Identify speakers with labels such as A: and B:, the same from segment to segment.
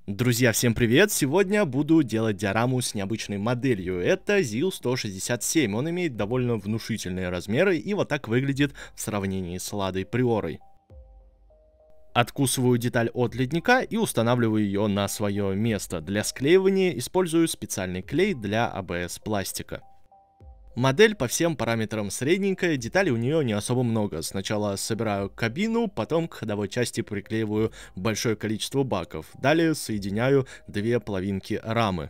A: Друзья, всем привет! Сегодня буду делать диораму с необычной моделью. Это ZIL-167. Он имеет довольно внушительные размеры и вот так выглядит в сравнении с Ладой Приорой. Откусываю деталь от ледника и устанавливаю ее на свое место. Для склеивания использую специальный клей для ABS пластика. Модель по всем параметрам средненькая, деталей у нее не особо много. Сначала собираю кабину, потом к ходовой части приклеиваю большое количество баков. Далее соединяю две половинки рамы.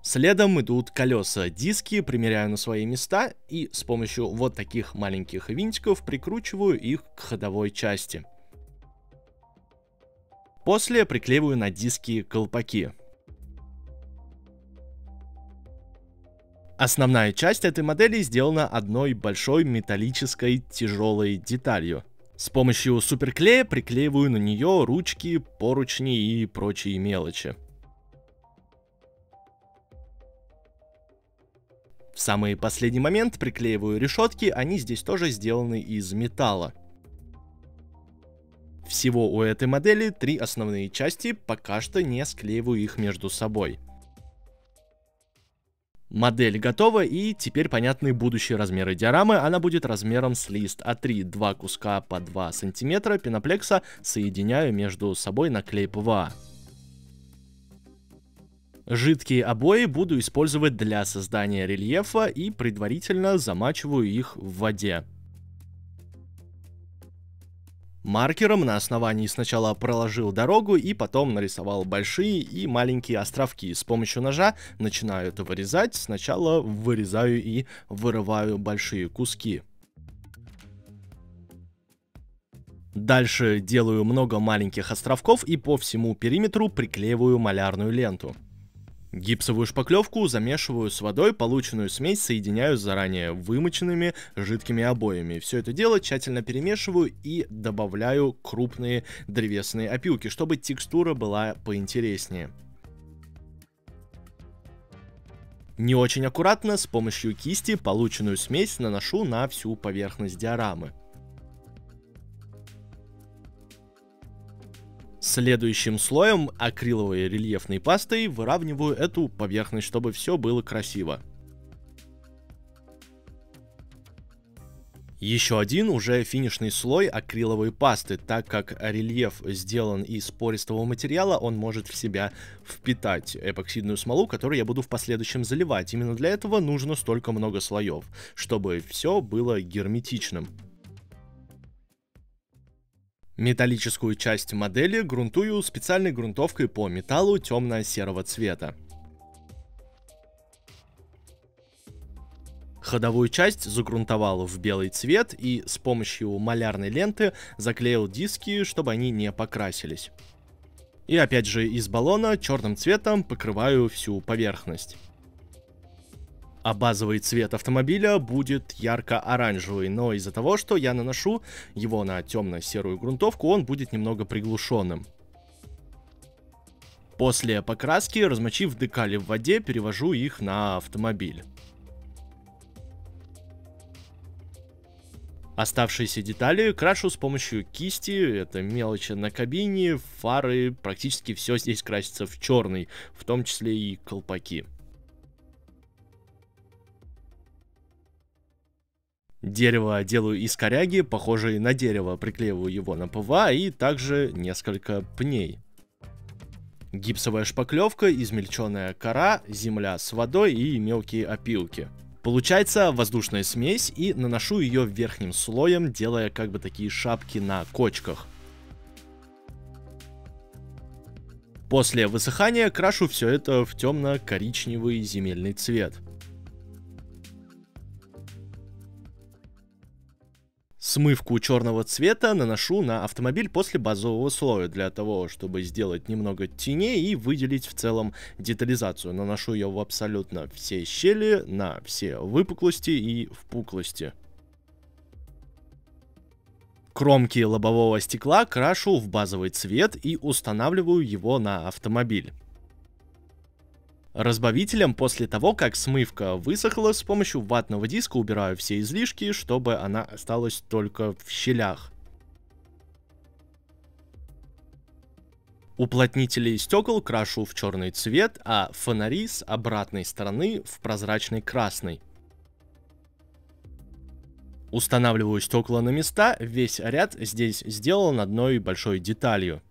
A: Следом идут колеса, диски примеряю на свои места и с помощью вот таких маленьких винтиков прикручиваю их к ходовой части. После приклеиваю на диски колпаки. Основная часть этой модели сделана одной большой металлической тяжелой деталью. С помощью суперклея приклеиваю на нее ручки, поручни и прочие мелочи. В самый последний момент приклеиваю решетки, они здесь тоже сделаны из металла. Всего у этой модели 3 основные части, пока что не склеиваю их между собой. Модель готова, и теперь понятны будущие размеры диорамы. Она будет размером с лист А3, 2 куска по 2 см пеноплекса соединяю между собой на клей ПВА. Жидкие обои буду использовать для создания рельефа и предварительно замачиваю их в воде. Маркером на основании сначала проложил дорогу и потом нарисовал большие и маленькие островки. С помощью ножа начинаю это вырезать. Сначала вырезаю и вырываю большие куски. Дальше делаю много маленьких островков и по всему периметру приклеиваю малярную ленту. Гипсовую шпаклевку замешиваю с водой, полученную смесь соединяю с заранее вымоченными жидкими обоями. Все это дело тщательно перемешиваю и добавляю крупные древесные опилки, чтобы текстура была поинтереснее. Не очень аккуратно с помощью кисти полученную смесь наношу на всю поверхность диорамы. Следующим слоем акриловой рельефной пастой выравниваю эту поверхность, чтобы все было красиво. Еще один уже финишный слой акриловой пасты, так как рельеф сделан из пористого материала, он может в себя впитать эпоксидную смолу, которую я буду в последующем заливать. Именно для этого нужно столько много слоев, чтобы все было герметичным. Металлическую часть модели грунтую специальной грунтовкой по металлу темно-серого цвета. Ходовую часть загрунтовал в белый цвет и с помощью малярной ленты заклеил диски, чтобы они не покрасились. И опять же из баллона черным цветом покрываю всю поверхность. А базовый цвет автомобиля будет ярко-оранжевый, но из-за того, что я наношу его на темно-серую грунтовку, он будет немного приглушенным. После покраски, размочив декали в воде, перевожу их на автомобиль. Оставшиеся детали крашу с помощью кисти, это мелочи на кабине, фары, практически все здесь красится в черный, в том числе и колпаки. Дерево делаю из коряги, похожей на дерево, приклеиваю его на ПВА и также несколько пней. Гипсовая шпаклевка, измельченная кора, земля с водой и мелкие опилки. Получается воздушная смесь, и наношу ее верхним слоем, делая как бы такие шапки на кочках. После высыхания крашу все это в темно-коричневый земельный цвет. Смывку черного цвета наношу на автомобиль после базового слоя, для того, чтобы сделать немного теней и выделить в целом детализацию. Наношу ее в абсолютно все щели, на все выпуклости и впуклости. Кромки лобового стекла крашу в базовый цвет и устанавливаю его на автомобиль. Разбавителем после того, как смывка высохла, с помощью ватного диска убираю все излишки, чтобы она осталась только в щелях. Уплотнители стекол крашу в черный цвет, а фонари с обратной стороны в прозрачный красный. Устанавливаю стекла на места, весь ряд здесь сделан одной большой деталью.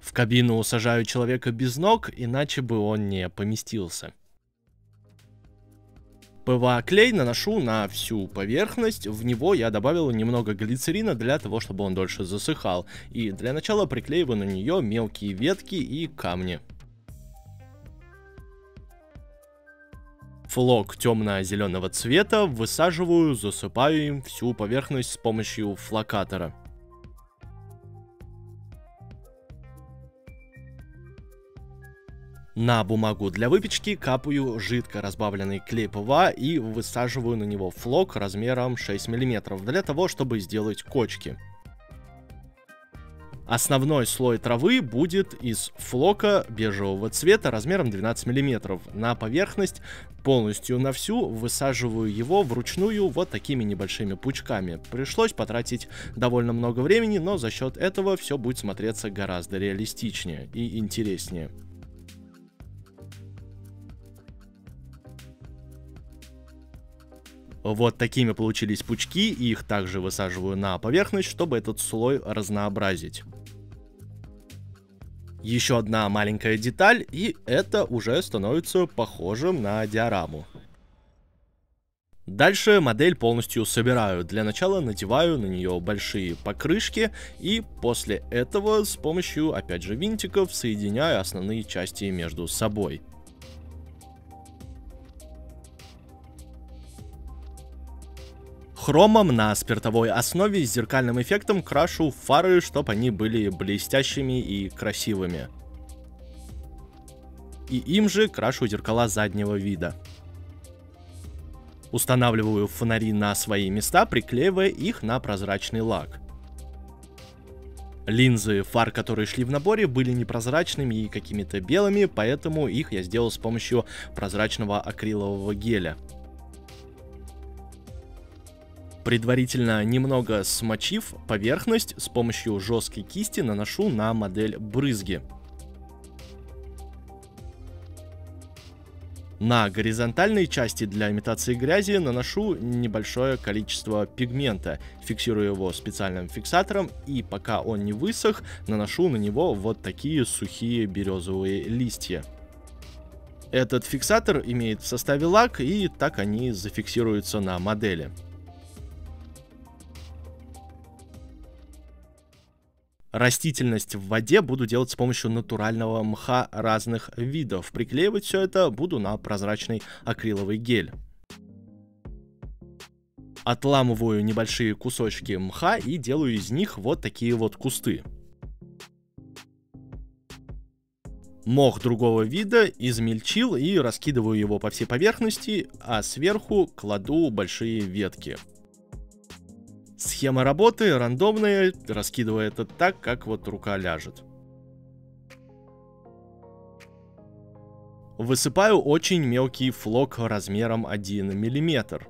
A: В кабину сажаю человека без ног, иначе бы он не поместился. ПВА-клей наношу на всю поверхность, в него я добавил немного глицерина для того, чтобы он дольше засыхал. И для начала приклеиваю на нее мелкие ветки и камни. Флок темно-зеленого цвета высаживаю, засыпаю им всю поверхность с помощью флокатора. На бумагу для выпечки капаю жидко разбавленный клей ПВА и высаживаю на него флок размером 6 мм для того, чтобы сделать кочки. Основной слой травы будет из флока бежевого цвета размером 12 мм. На поверхность полностью на всю высаживаю его вручную вот такими небольшими пучками. Пришлось потратить довольно много времени, но за счет этого все будет смотреться гораздо реалистичнее и интереснее. Вот такими получились пучки, и их также высаживаю на поверхность, чтобы этот слой разнообразить. Еще одна маленькая деталь, и это уже становится похожим на диораму. Дальше модель полностью собираю. Для начала надеваю на нее большие покрышки, и после этого с помощью, опять же, винтиков соединяю основные части между собой. Хромом на спиртовой основе с зеркальным эффектом крашу фары, чтобы они были блестящими и красивыми. И им же крашу зеркала заднего вида. Устанавливаю фонари на свои места, приклеивая их на прозрачный лак. Линзы фар, которые шли в наборе, были непрозрачными и какими-то белыми, поэтому их я сделал с помощью прозрачного акрилового геля. Предварительно немного смочив поверхность, с помощью жесткой кисти наношу на модель брызги. На горизонтальной части для имитации грязи наношу небольшое количество пигмента, фиксирую его специальным фиксатором, и пока он не высох, наношу на него вот такие сухие березовые листья. Этот фиксатор имеет в составе лак, и так они зафиксируются на модели. Растительность в воде буду делать с помощью натурального мха разных видов. Приклеивать все это буду на прозрачный акриловый гель. Отламываю небольшие кусочки мха и делаю из них вот такие вот кусты. Мох другого вида измельчил и раскидываю его по всей поверхности, а сверху кладу большие ветки. Схема работы рандомная, раскидывая это так, как вот рука ляжет. Высыпаю очень мелкий флок размером 1 мм.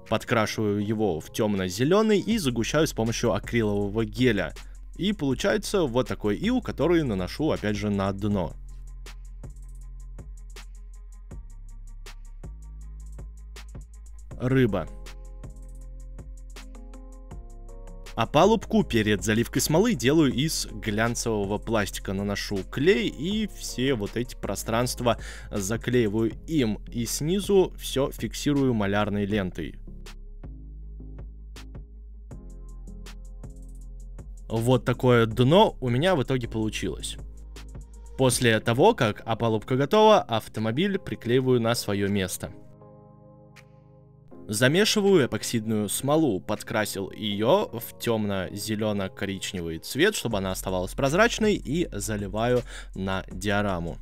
A: Подкрашиваю его в темно-зеленый и загущаю с помощью акрилового геля. И получается вот такой ил, который наношу опять же на дно. Рыба. Опалубку перед заливкой смолы делаю из глянцевого пластика. Наношу клей и все вот эти пространства заклеиваю им. И снизу все фиксирую малярной лентой. Вот такое дно у меня в итоге получилось. После того, как опалубка готова, автомобиль приклеиваю на свое место. Замешиваю эпоксидную смолу, подкрасил ее в темно-зелено-коричневый цвет, чтобы она оставалась прозрачной, и заливаю на диораму.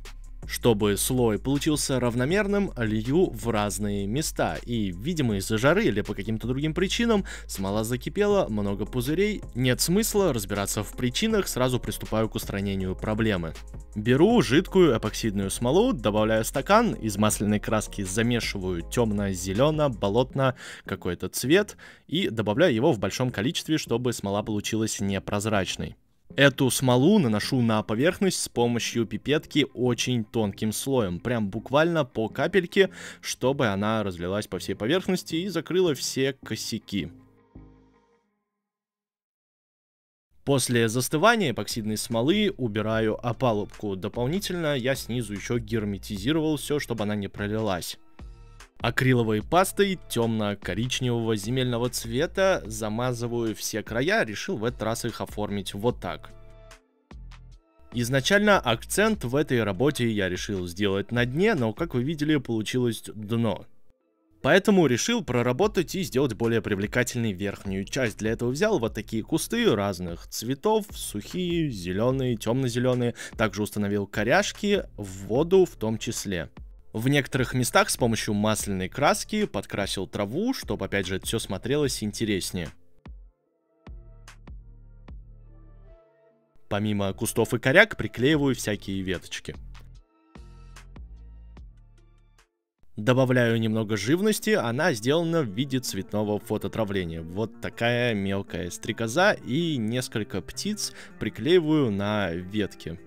A: Чтобы слой получился равномерным, лью в разные места, и, видимо, из-за жары или по каким-то другим причинам смола закипела, много пузырей, нет смысла разбираться в причинах, сразу приступаю к устранению проблемы. Беру жидкую эпоксидную смолу, добавляю стакан, из масляной краски замешиваю темно-зелено, болотно, какой-то цвет и добавляю его в большом количестве, чтобы смола получилась непрозрачной. Эту смолу наношу на поверхность с помощью пипетки очень тонким слоем, прям буквально по капельке, чтобы она разлилась по всей поверхности и закрыла все косяки. После застывания эпоксидной смолы убираю опалубку. Дополнительно я снизу еще герметизировал все, чтобы она не пролилась. Акриловой пастой темно-коричневого земельного цвета замазываю все края, решил в этот раз их оформить вот так. Изначально акцент в этой работе я решил сделать на дне, но как вы видели, получилось дно. Поэтому решил проработать и сделать более привлекательной верхнюю часть. Для этого взял вот такие кусты разных цветов, сухие, зеленые, темно-зеленые. Также установил коряшки, в воду в том числе. В некоторых местах с помощью масляной краски подкрасил траву, чтобы опять же это все смотрелось интереснее. Помимо кустов и коряк приклеиваю всякие веточки. Добавляю немного живности, она сделана в виде цветного фототравления. Вот такая мелкая стрекоза и несколько птиц приклеиваю на ветки.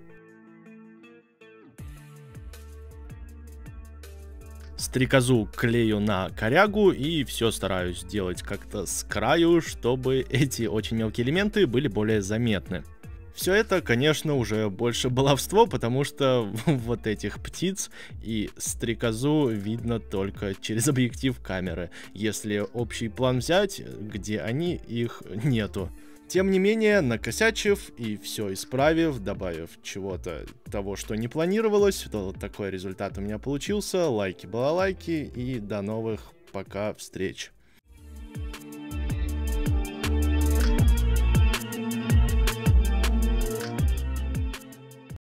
A: Стрекозу клею на корягу и все стараюсь делать как-то с краю, чтобы эти очень мелкие элементы были более заметны. Все это, конечно, уже больше баловство, потому что вот этих птиц и стрекозу видно только через объектив камеры. Если общий план взять, где они, их нету. Тем не менее, накосячив и все исправив, добавив чего-то того, что не планировалось, то вот такой результат у меня получился. Лайки-балалайки и до новых пока встреч.